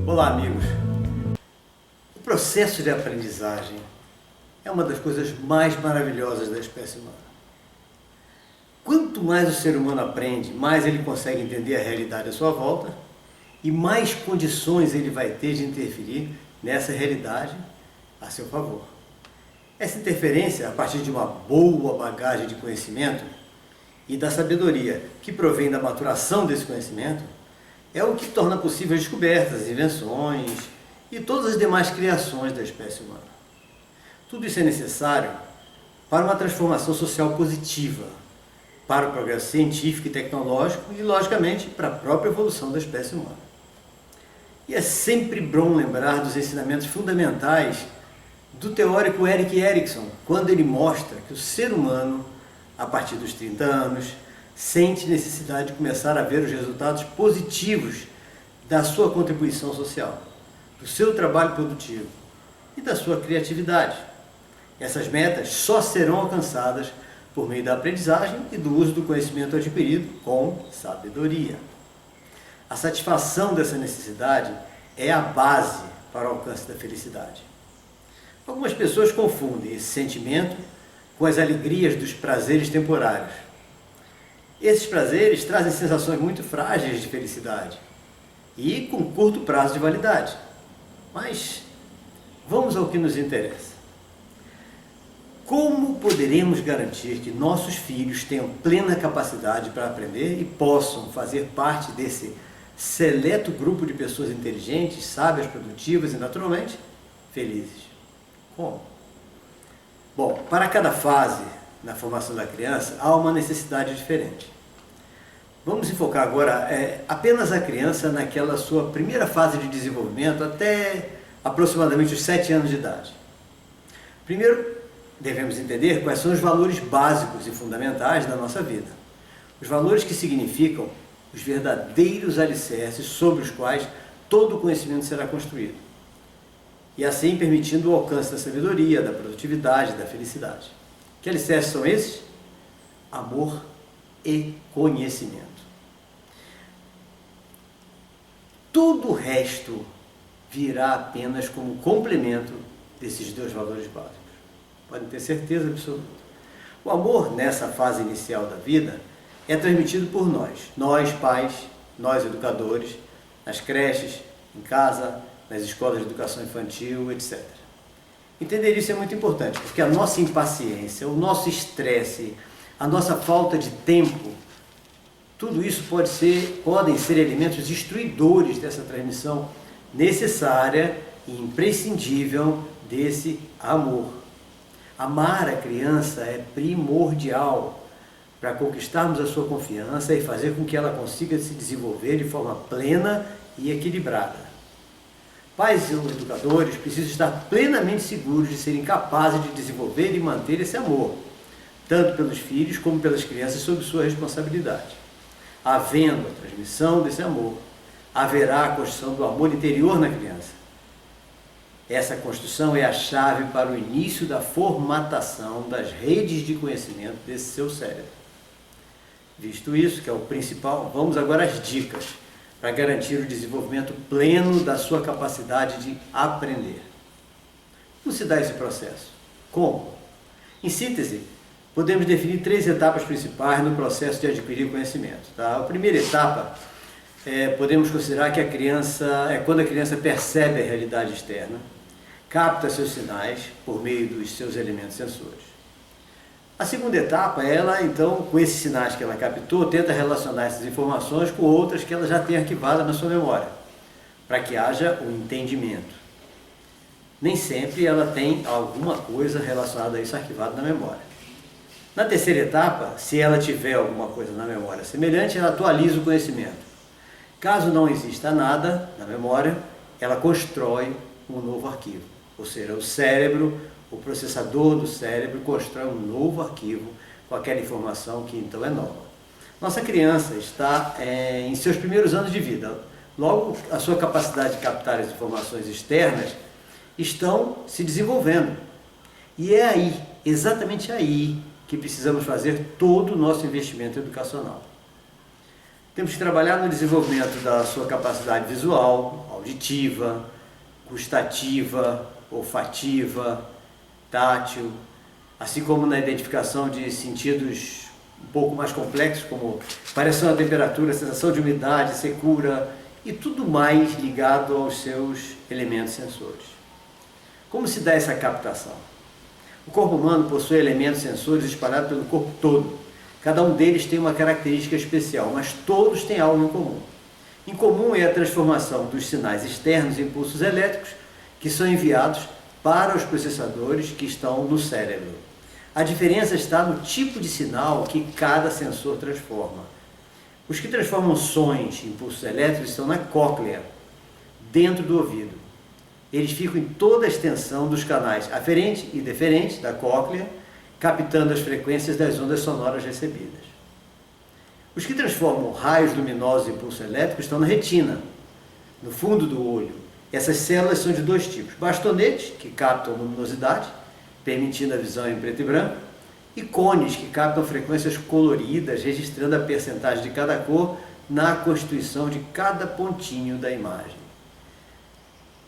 Olá, amigos! O processo de aprendizagem é uma das coisas mais maravilhosas da espécie humana. Quanto mais o ser humano aprende, mais ele consegue entender a realidade à sua volta e mais condições ele vai ter de interferir nessa realidade a seu favor. Essa interferência, a partir de uma boa bagagem de conhecimento e da sabedoria que provém da maturação desse conhecimento, é o que torna possível as descobertas, invenções e todas as demais criações da espécie humana. Tudo isso é necessário para uma transformação social positiva, para o progresso científico e tecnológico e, logicamente, para a própria evolução da espécie humana. E é sempre bom lembrar dos ensinamentos fundamentais do teórico Erik Erikson, quando ele mostra que o ser humano, a partir dos 30 anos, sente necessidade de começar a ver os resultados positivos da sua contribuição social, do seu trabalho produtivo e da sua criatividade. Essas metas só serão alcançadas por meio da aprendizagem e do uso do conhecimento adquirido com sabedoria. A satisfação dessa necessidade é a base para o alcance da felicidade. Algumas pessoas confundem esse sentimento com as alegrias dos prazeres temporários. Esses prazeres trazem sensações muito frágeis de felicidade e com curto prazo de validade. Mas vamos ao que nos interessa. Como poderemos garantir que nossos filhos tenham plena capacidade para aprender e possam fazer parte desse seleto grupo de pessoas inteligentes, sábias, produtivas e naturalmente felizes? Como? Bom, para cada fase na formação da criança há uma necessidade diferente. Vamos enfocar agora apenas a criança naquela sua primeira fase de desenvolvimento até aproximadamente os 7 anos de idade. Primeiro, devemos entender quais são os valores básicos e fundamentais da nossa vida. Os valores que significam os verdadeiros alicerces sobre os quais todo o conhecimento será construído. E assim permitindo o alcance da sabedoria, da produtividade, da felicidade. Que alicerces são esses? Amor e conhecimento. Todo o resto virá apenas como complemento desses dois valores básicos. Podem ter certeza absoluta. O amor, nessa fase inicial da vida, é transmitido por nós pais, nós educadores, nas creches, em casa, nas escolas de educação infantil, etc. Entender isso é muito importante, porque a nossa impaciência, o nosso estresse, a nossa falta de tempo, tudo isso podem ser elementos destruidores dessa transmissão necessária e imprescindível desse amor. Amar a criança é primordial para conquistarmos a sua confiança e fazer com que ela consiga se desenvolver de forma plena e equilibrada. Pais e educadores precisam estar plenamente seguros de serem capazes de desenvolver e manter esse amor, tanto pelos filhos como pelas crianças sob sua responsabilidade. Havendo a transmissão desse amor, haverá a construção do amor interior na criança. Essa construção é a chave para o início da formatação das redes de conhecimento desse seu cérebro. Visto isso, que é o principal, vamos agora às dicas para garantir o desenvolvimento pleno da sua capacidade de aprender. Como se dá esse processo? Como? Em síntese, podemos definir 3 etapas principais no processo de adquirir conhecimento. Tá? A primeira etapa podemos considerar que é quando a criança percebe a realidade externa, capta seus sinais por meio dos seus elementos sensores. A segunda etapa, ela então, com esses sinais que ela captou, tenta relacionar essas informações com outras que ela já tem arquivadas na sua memória, para que haja um entendimento. Nem sempre ela tem alguma coisa relacionada a isso arquivado na memória. Na terceira etapa, se ela tiver alguma coisa na memória semelhante, ela atualiza o conhecimento. Caso não exista nada na memória, ela constrói um novo arquivo. Ou seja, o cérebro, o processador do cérebro constrói um novo arquivo com aquela informação que então é nova. Nossa criança está em seus primeiros anos de vida. Logo, a sua capacidade de captar as informações externas estão se desenvolvendo. E é aí, exatamente aí, que precisamos fazer todo o nosso investimento educacional. Temos que trabalhar no desenvolvimento da sua capacidade visual, auditiva, gustativa, olfativa, tátil, assim como na identificação de sentidos um pouco mais complexos, como variação da temperatura, sensação de umidade, secura e tudo mais ligado aos seus elementos sensores. Como se dá essa captação? O corpo humano possui elementos sensores espalhados pelo corpo todo. Cada um deles tem uma característica especial, mas todos têm algo em comum. Em comum é a transformação dos sinais externos em impulsos elétricos que são enviados para os processadores que estão no cérebro. A diferença está no tipo de sinal que cada sensor transforma. Os que transformam sons em impulsos elétricos estão na cóclea, dentro do ouvido. Eles ficam em toda a extensão dos canais aferente e deferente da cóclea, captando as frequências das ondas sonoras recebidas. Os que transformam raios luminosos em impulsos elétricos estão na retina, no fundo do olho. Essas células são de dois tipos: bastonetes, que captam luminosidade, permitindo a visão em preto e branco, e cones, que captam frequências coloridas, registrando a percentagem de cada cor na constituição de cada pontinho da imagem.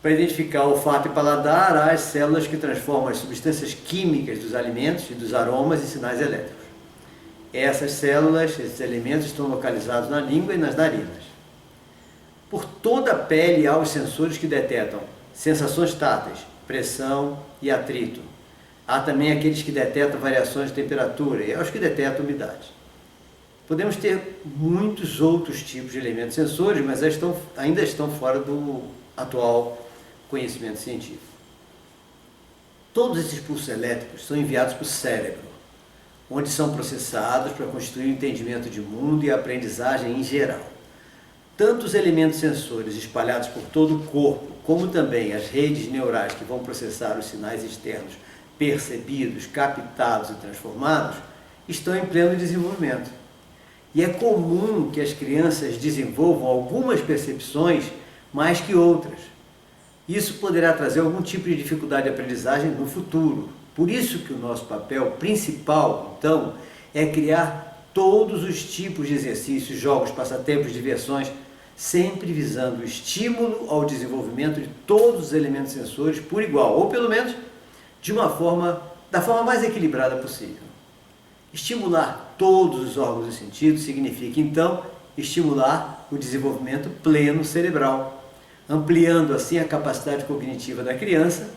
Para identificar olfato e paladar, há as células que transformam as substâncias químicas dos alimentos e dos aromas em sinais elétricos. Essas células, esses elementos, estão localizados na língua e nas narinas. Por toda a pele há os sensores que detectam sensações táteis, pressão e atrito. Há também aqueles que detectam variações de temperatura e há os que detectam umidade. Podemos ter muitos outros tipos de elementos sensores, mas ainda estão fora do atual conhecimento científico. Todos esses pulsos elétricos são enviados para o cérebro, onde são processados para constituir o entendimento de mundo e a aprendizagem em geral. Tanto os elementos sensores espalhados por todo o corpo, como também as redes neurais que vão processar os sinais externos percebidos, captados e transformados, estão em pleno desenvolvimento. E é comum que as crianças desenvolvam algumas percepções mais que outras. Isso poderá trazer algum tipo de dificuldade de aprendizagem no futuro. Por isso que o nosso papel principal, então, é criar todos os tipos de exercícios, jogos, passatempos, diversões, sempre visando o estímulo ao desenvolvimento de todos os elementos sensores por igual, ou pelo menos da forma mais equilibrada possível. Estimular todos os órgãos do sentido significa, então, estimular o desenvolvimento pleno cerebral, ampliando assim a capacidade cognitiva da criança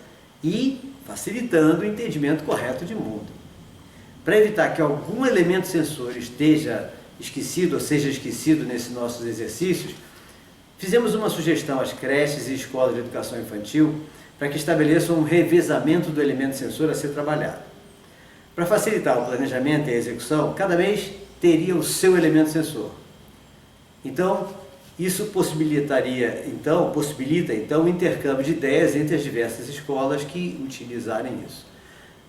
e facilitando o entendimento correto de mundo. Para evitar que algum elemento sensor esteja esquecido ou seja esquecido nesses nossos exercícios, fizemos uma sugestão às creches e escolas de educação infantil para que estabeleçam um revezamento do elemento sensor a ser trabalhado. Para facilitar o planejamento e a execução, cada mês teria o seu elemento sensor. Então, isso possibilita o intercâmbio de ideias entre as diversas escolas que utilizarem isso.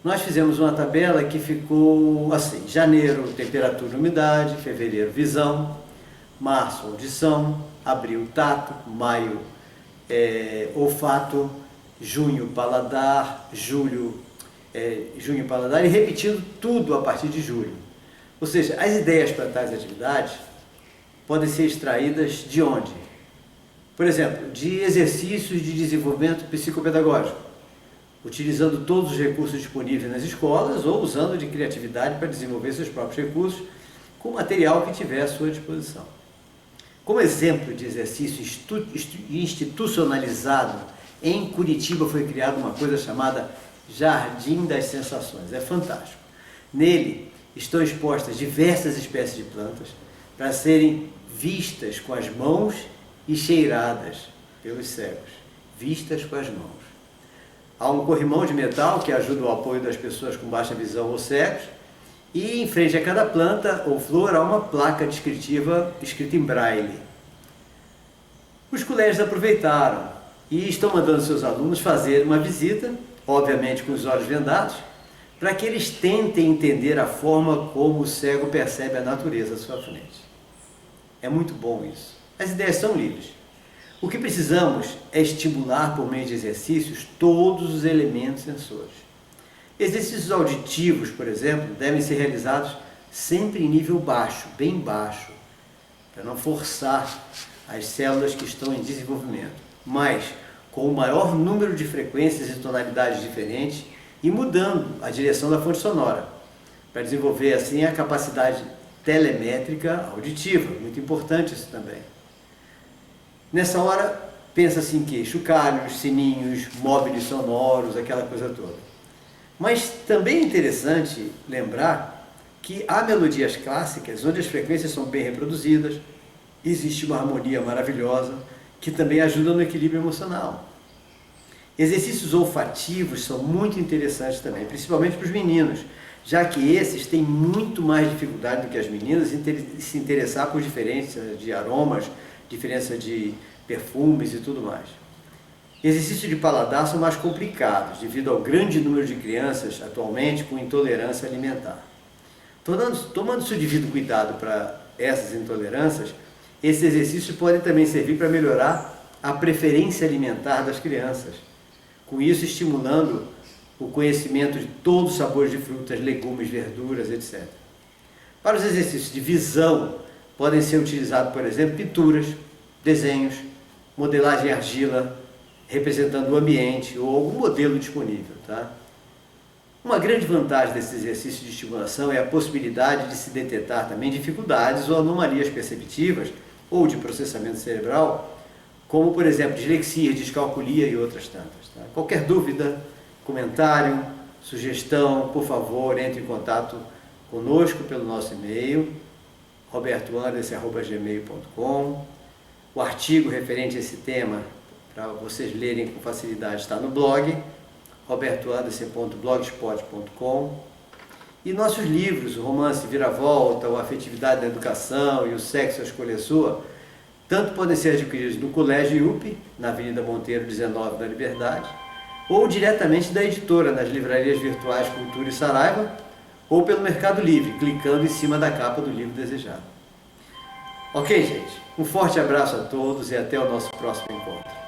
Nós fizemos uma tabela que ficou assim: janeiro, temperatura e umidade; fevereiro, visão; março, audição; abril, tato; maio, olfato; junho, paladar; julho, paladar, e repetindo tudo a partir de julho. Ou seja, as ideias para tais atividades podem ser extraídas de onde? Por exemplo, de exercícios de desenvolvimento psicopedagógico, utilizando todos os recursos disponíveis nas escolas ou usando de criatividade para desenvolver seus próprios recursos com o material que tiver à sua disposição. Como exemplo de exercício institucionalizado, em Curitiba foi criada uma coisa chamada Jardim das Sensações. É fantástico. Nele estão expostas diversas espécies de plantas para serem vistas com as mãos e cheiradas pelos cegos. Vistas com as mãos. Há um corrimão de metal que ajuda o apoio das pessoas com baixa visão ou cegos, e em frente a cada planta ou flor há uma placa descritiva escrita em braille. Os colégios aproveitaram e estão mandando seus alunos fazer uma visita, obviamente com os olhos vendados, para que eles tentem entender a forma como o cego percebe a natureza à sua frente. É muito bom isso. As ideias são livres. O que precisamos é estimular por meio de exercícios todos os elementos sensores. Exercícios auditivos, por exemplo, devem ser realizados sempre em nível baixo, bem baixo, para não forçar as células que estão em desenvolvimento. mas com o maior número de frequências e tonalidades diferentes e mudando a direção da fonte sonora, para desenvolver assim a capacidade telemétrica auditiva. Muito importante isso também. Nessa hora, pensa-se em que chocalhos, sininhos, móveis sonoros, aquela coisa toda. Mas também é interessante lembrar que há melodias clássicas onde as frequências são bem reproduzidas, existe uma harmonia maravilhosa, que também ajuda no equilíbrio emocional. Exercícios olfativos são muito interessantes também, principalmente para os meninos, já que esses têm muito mais dificuldade do que as meninas em se interessar por diferença de aromas, diferença de perfumes e tudo mais. Exercícios de paladar são mais complicados, devido ao grande número de crianças atualmente com intolerância alimentar. Tomando-se o devido cuidado para essas intolerâncias, esses exercícios podem também servir para melhorar a preferência alimentar das crianças, com isso estimulando o conhecimento de todos os sabores de frutas, legumes, verduras, etc. Para os exercícios de visão, podem ser utilizados, por exemplo, pinturas, desenhos, modelagem em argila, representando o ambiente ou algum modelo disponível. Tá? Uma grande vantagem desse exercício de estimulação é a possibilidade de se detectar também dificuldades ou anomalias perceptivas ou de processamento cerebral, como, por exemplo, dislexia, descalculia e outras tantas. Tá? Qualquer dúvida, comentário, sugestão, por favor, entre em contato conosco pelo nosso e-mail, robertoanderson@gmail.com. O artigo referente a esse tema, para vocês lerem com facilidade, está no blog, robertoanderson.blogspot.com. E nossos livros, o romance Viravolta, o Afetividade na Educação e o Sexo à Escolha Sua, tanto podem ser adquiridos no Colégio IUP, na Avenida Monteiro 19 da Liberdade, ou diretamente da editora nas livrarias virtuais Cultura e Saraiva, ou pelo Mercado Livre, clicando em cima da capa do livro desejado. Ok, gente? Um forte abraço a todos e até o nosso próximo encontro.